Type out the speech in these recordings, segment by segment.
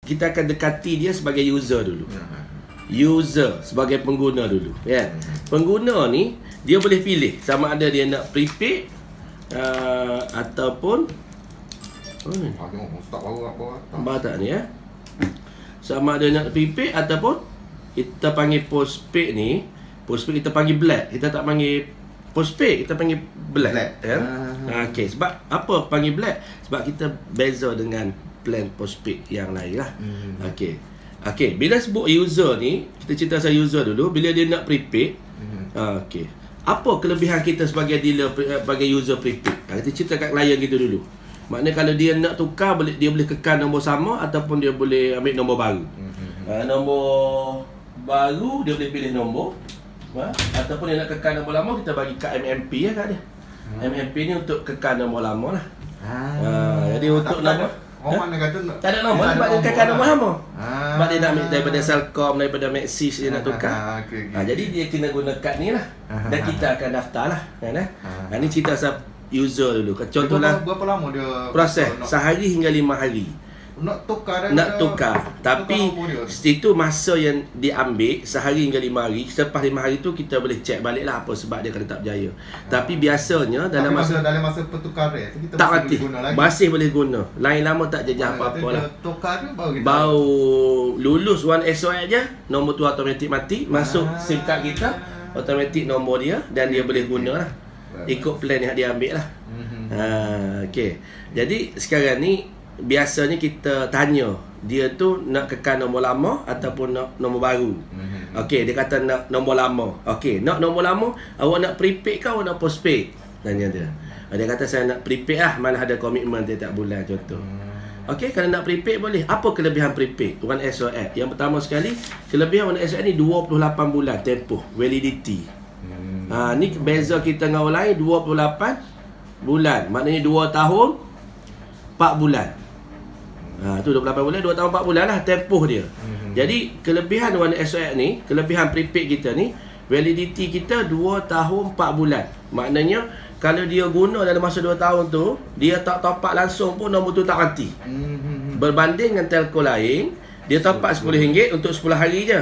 kita akan dekati dia sebagai user dulu. User sebagai pengguna dulu, ya. Pengguna ni dia boleh pilih sama ada dia nak prepaid ataupun tambah tak ni, ya. Sama ada nak prepaid ataupun kita panggil postpaid ni. Postpaid kita panggil black. Kita tak panggil postpaid, kita panggil black. Ya? Okey, sebab apa panggil black? Sebab kita beza dengan plan postpaid yang lain lah. Okey, bila sebut user ni, kita cerita pasal user dulu. Bila dia nak prepaid, okey, apa kelebihan kita sebagai dealer, sebagai user prepaid? Kita cerita kat klien kita dulu. Maknanya kalau dia nak tukar, dia boleh kekal nombor sama ataupun dia boleh ambil nombor baru. Nombor baru dia boleh pilih nombor, ataupun dia nak kekal nombor lama, kita bagi kad MMP ya kat dia. MMP ni untuk kekal nombor lama lah. Jadi untuk nombor orang mana kata tak ada nombor sebab dia kekal nombor lama. Sebab dia nak ambil daripada Celcom, daripada Maxis dia nak tukar. Jadi dia kena guna kad ni lah. Dan kita akan daftar lah, kan. Ini cerita pasal user dulu. Contohlah berapa lama dia proses sehari hingga 5 hari nak tukar. Tapi itu masa yang diambil sehari hingga 5 hari. Selepas 5 hari tu kita boleh check balik lah apa sebab dia kena tak berjaya. Tapi biasanya dalam masa pertukaran kita tak masih boleh guna lagi. Masih boleh guna. Lain lama tak jejak apa-apa lah. Tukar tu baru kita lulus One SOS je, nombor tu automatik mati, masuk SIM card kita, automatik nombor dia dan dia boleh guna lah. Ikut plan yang dia ambil lah. Okey. Jadi sekarang ni biasanya kita tanya dia tu nak kekal nombor lama ataupun nak nombor baru. Okey, dia kata nak nombor lama. Okey, nak nombor lama, awak nak prepaid ke awak nak postpaid? Tanya dia. Dia kata saya nak prepaid lah, malah ada komitmen tiap bulan contoh. Okey, kalau nak prepaid boleh. Apa kelebihan prepaid One SOS? Yang pertama sekali, kelebihan One SOS ni 28 bulan tempoh validity. Ni beza kita dengan orang lain 28 bulan. Maknanya 2 tahun 4 bulan. Tu 28 bulan, 2 tahun 4 bulan lah tempoh dia. Jadi kelebihan One SOS ni, kelebihan prepaid kita ni, validity kita 2 tahun 4 bulan. Maknanya kalau dia guna dalam masa 2 tahun tu, dia tak top up langsung pun nombor tu tak mati. Berbanding dengan telco lain, dia top up RM10 untuk 10 hari je.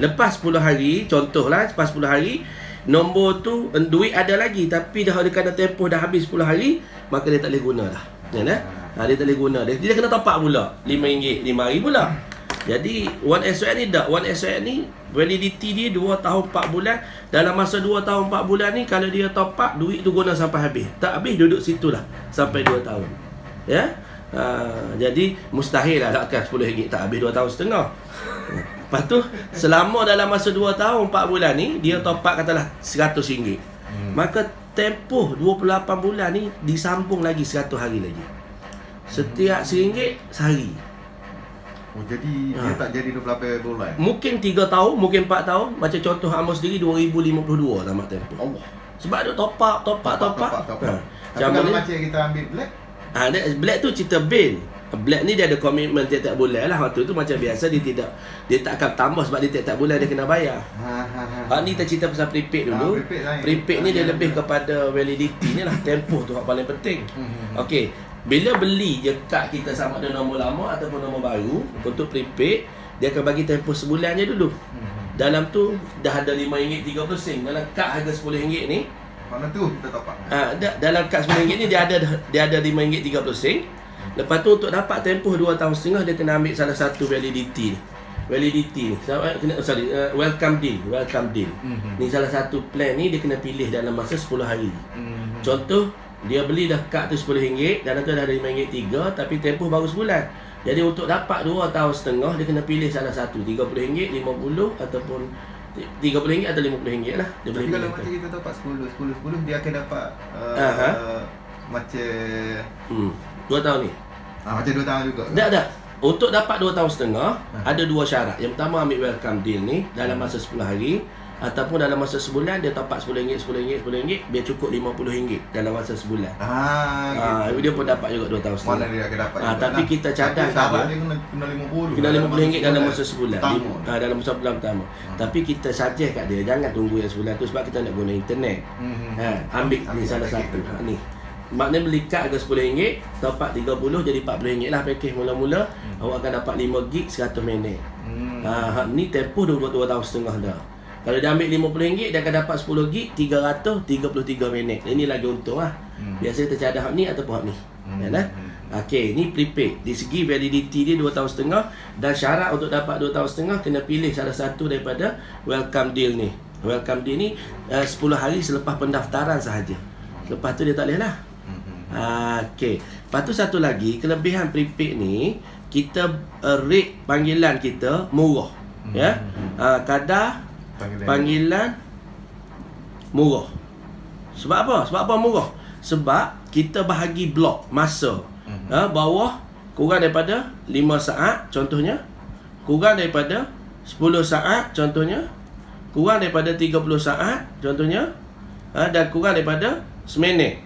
Lepas 10 hari, contohlah lepas 10 hari, nombor tu duit ada lagi tapi dah ada tempoh dah habis 10 hari, maka dia tak boleh guna dah. Dia tak boleh guna. Dia kena top up pula RM5, 5 hari pula. Jadi One SOS ni tak. One SOS ni validity dia 2 tahun 4 bulan. Dalam masa 2 tahun 4 bulan ni, kalau dia top up, duit tu guna sampai habis. Tak habis duduk situ lah sampai 2 tahun. Ya. Jadi mustahil lah takkan RM10 tak habis 2 tahun setengah. Lepas tu selama dalam masa 2 tahun 4 bulan ni dia top up katalah RM100. Maka tempoh 28 bulan ni disambung lagi 100 hari lagi. Setiap RM1 sehari. Jadi dia tak jadi 28 bulan. Mungkin 3 tahun, mungkin 4 tahun. Macam contoh Amos sendiri 2052 tamat tempoh. Allah. Sebab dia top up. Tapi kalau macam kita ambil black, black tu cerita bil. Black ni dia ada komitmen tiap-tiap bulan lah. Waktu tu macam biasa dia tak akan tambah sebab dia tiap-tiap bulan dia kena bayar. Ni kita cerita pasal prepaid dulu. Prepaid ni dia lebih kepada validity ni lah. Tempoh tu yang paling penting. Okey, bila beli je kad kita sama ada nombor lama ataupun nombor baru untuk prepaid, dia akan bagi tempoh sebulan je dulu. Dalam tu dah ada RM5.30. Dalam kad harga RM10 ni, mana tu kita top up. dalam kad RM10 ni dia ada RM5.30. Lepas tu untuk dapat tempoh 2 tahun setengah, dia kena ambil salah satu validity ni. Welcome deal. Ni salah satu plan ni dia kena pilih dalam masa 10 hari. Contoh, dia beli dah kad tu RM10, dalam tu dah ada RM5.3 tapi tempoh baru sebulan. Jadi untuk dapat 2 tahun setengah, dia kena pilih salah satu, RM30, RM50 ataupun RM30 atau RM50 lah. Dia boleh. Kalau macam kita dapat 10 dia akan dapat macam 2 tahun ni. Macam 2 tahun juga. Tak. Untuk dapat 2 tahun setengah, ada 2 syarat. Yang pertama ambil welcome deal ni dalam masa 10 hari, ataupun dalam masa sebulan dia top up RM10, biar cukup RM50 dalam masa sebulan. Gitu. Dia pun dapat juga 2 tahun setengah. Mana dia akan dapat? Tapi kita cadang dia kena RM50. Kena RM50 dalam masa sebulan. Dalam masa bulan pertama. Tapi kita suggest kat dia jangan tunggu yang sebulan tu sebab kita nak guna internet. Ambil ni salah satu. Ni Maknanya beli kad harga RM10, top up 30 jadi RM40 lah package mula-mula. Awak akan dapat 5 gig 100 minit. Hak ni tempoh 2 tahun setengah dah. Kalau dia ambil RM50, dia akan dapat 10 gig 333 minit. Ini lagi untung lah. Biasa kita cari hak ni ataupun hak ni. Kan eh? Okey, ni prepaid. Di segi validity dia 2 tahun setengah dan syarat untuk dapat 2 tahun setengah kena pilih salah satu daripada welcome deal ni. Welcome deal ni 10 hari selepas pendaftaran sahaja. Lepas tu dia tak boleh lah. Okey. Lepas tu satu lagi, kelebihan prepaid ni, kita rate panggilan kita murah. Ya. Kadar panggilan murah. Sebab apa? Sebab apa murah? Sebab kita bahagi blok masa. Bawah kurang daripada 5 saat contohnya, kurang daripada 10 saat contohnya, kurang daripada 30 saat contohnya, dan kurang daripada seminit.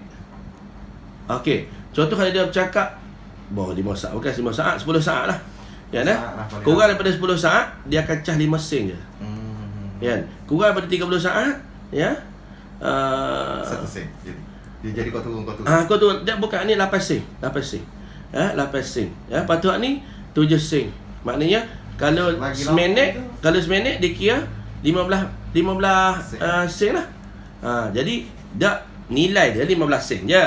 Okey, contoh kalau dia bercakap bawah 5 saat, bukan 5 saat, 10 saat lah. Kan eh? Kurang daripada 10 saat dia akan cas 5 sen je. Kan? Kurang daripada 30 saat ya. 1 sen. Dia jadi kau turun. Kau turun. Dia bukan ni 8 sen. 8 sen. 8 sen. Ya, patut ni 7 sen. Maknanya kalau seminit, dia kira 15 sen lah. Jadi dak nilai dia 15 sen je.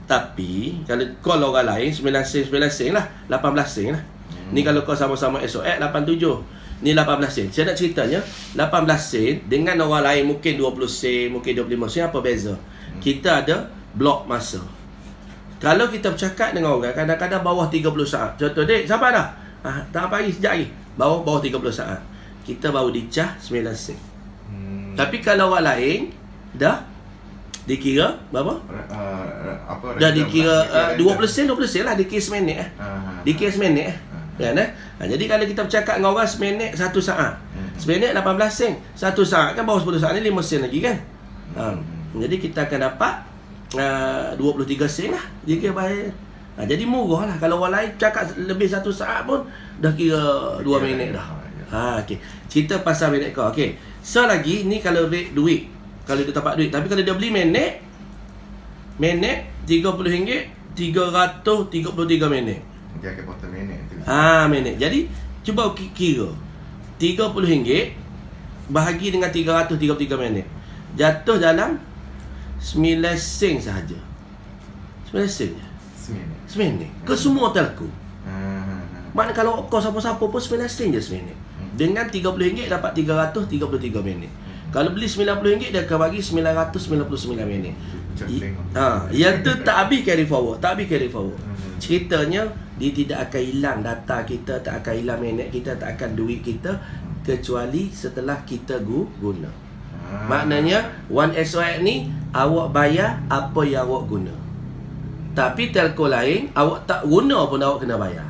Tapi kalau orang lain 9 sen lah, 18 sen lah. Ni kalau kau sama-sama SOX 87. Ni 18 sen. Saya nak ceritanya 18 sen dengan orang lain mungkin 20 sen, mungkin 25 sen, apa beza? Kita ada blok masa. Kalau kita bercakap dengan orang kadang-kadang bawah 30 saat. Contoh, "Dek, sampai dah?" Tak apa lagi, sekejap lagi. Bawah 30 saat. Kita baru dicah 9 sen. Tapi kalau orang lain dah dikira berapa? Dah dikira 20 sen lah, dikira seminit dikira seminit kan eh? Jadi kalau kita bercakap dengan orang seminit 1 saat. Seminit 18 sen. 1 saat kan bawah 10 saat ni 5 sen lagi kan? Jadi kita akan dapat 23 sen lah jika bayar. Jadi murah lah. Kalau orang lain cakap lebih 1 saat pun dah kira 2 minit dah. Okey. Cerita pasal minit kau. Okey. So lagi ni kalau rate duit. Kalau dia dapat duit. Tapi kalau dia beli minit RM30, 333 minit. Dia akan potong minit tu. Minit. Jadi cuba kira RM30 bahagi dengan 333 minit. Jatuh dalam 9 sen sahaja. 9 sen je. Seminit. Ke semua telco. Maknanya kalau kau siapa-siapa pun 9 sen je seminit. Dengan RM30 dapat 333 minit. Kalau beli RM90 dia akan bagi 999 minit. Yang tu tak habis carry forward. Ceritanya dia tidak akan hilang data kita, tak akan hilang minit kita, tak akan duit kita kecuali setelah kita guna. Maknanya One SOX ni awak bayar apa yang awak guna. Tapi telco lain awak tak guna pun awak kena bayar.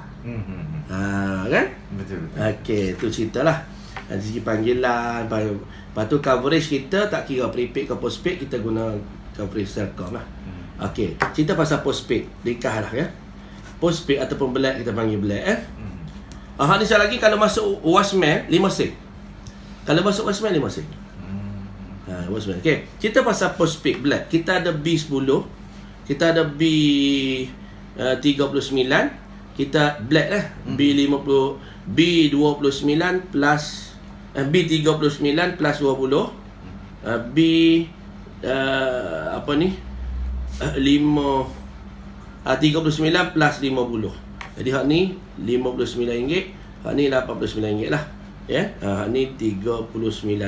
Kan? Betul. Okey, tu ceritalah. Dari segi panggilan, lepas tu coverage kita tak kira prepaid ke postpaid, kita guna coverage Telkom lah. Okey, cerita pasal postpaid, nikah lah ya. Postpaid ataupun black, kita panggil black ni sekali lagi, kalau masuk Wasman 5 sen. Kalau masuk Wasman 5 sen. Wasman. Okey, cerita pasal postpaid black. Kita ada B10, kita ada B39, kita black lah. B29 plus B39 plus 20, apa ni 39 plus 50. Jadi hak ni RM59, hak ni RM89 lah. Ya, hak ni 39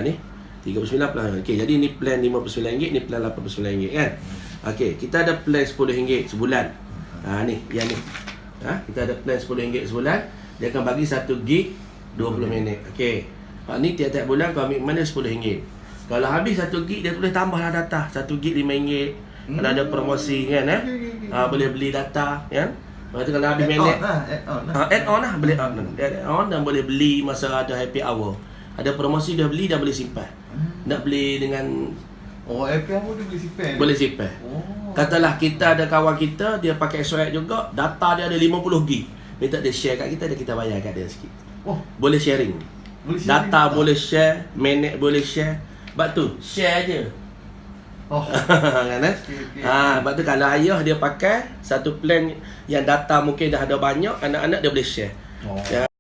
ni. 39 plus. Okey, jadi ni plan RM59, ni plan RM89 kan. Okey, kita ada plan RM10 sebulan. Ni yang ni. Kita ada plan RM10 sebulan. Dia akan bagi 1 gig 20 minit. Okey. Hak ni tiap-tiap bulan kau ambil mana RM10. Kalau habis 1 gig dia boleh tambahlah data. 1 gig RM5. Kalau ada promosi kan boleh beli data kan. Lepas tu kalau habis minit add on lah, boleh add on dan boleh beli masa ada happy hour. Ada promosi dah beli dah boleh simpan. Nak beli dengan happy hour dia boleh simpan. Boleh simpan. Katalah kita ada kawan kita dia pakai SOX juga, data dia ada 50 gig. Minta dia share kat kita dan kita bayar kat dia sikit. Boleh sharing. Data boleh share, minit boleh share. Sebab tu share je. Oh. Kan eh? Sebab tu kalau ayah dia pakai satu plan yang data mungkin dah ada banyak, anak-anak dia boleh share. Oh. Ya.